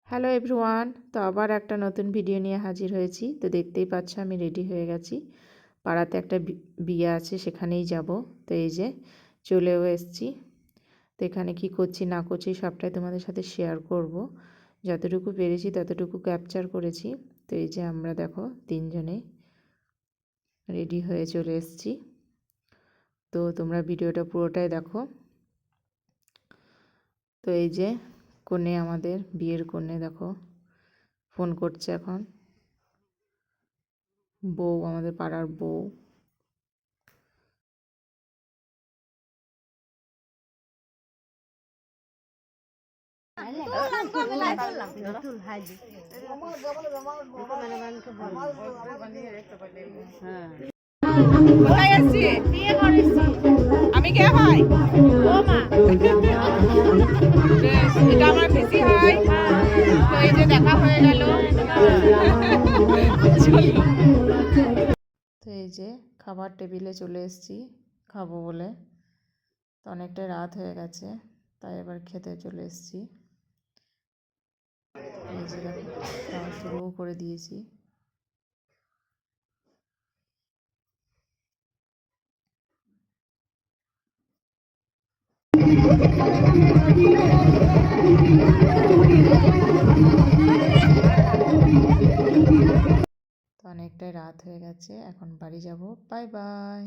Hello everyone, তো আবার একটা নতুন ভিডিও নিয়ে হাজির হয়েছি। তো দেখতেই পাচ্ছ আমি রেডি হয়ে গেছি। পাড়াতে একটা বিয়ে আছে, সেখানেই যাব। তো এই যে চলেও এসেছি। তো এখানে কি করছি না করছি সবটাই তোমাদের সাথে শেয়ার করব। যতটুকু পেরেছি ততটুকু ক্যাপচার করেছি। তো এই যে আমরা দেখো তিনজনে রেডি হয়ে চলে এসেছি। তো তোমরা ভিডিওটা পুরোটাই দেখো। তো এই যে কনে, আমাদের বিয়ের কনে দেখো ফোন করছে এখন। বউ, আমাদের পাড়ার বউ। আমি কে ভাই? এটা আমার খুশি হয়। তো এই যে দেখা হয়ে গেল। তো এই যে খাবার টেবিলে চলে এসেছি খাবো বলে। তো অনেকটাই রাত হয়ে গেছে, তাই এবার খেতে চলে এসেছি। এই যে খাওয়া শুরুও করে দিয়েছি। তো অনেকটাই রাত হয়ে গেছে, এখন বাড়ি যাব। Bye bye.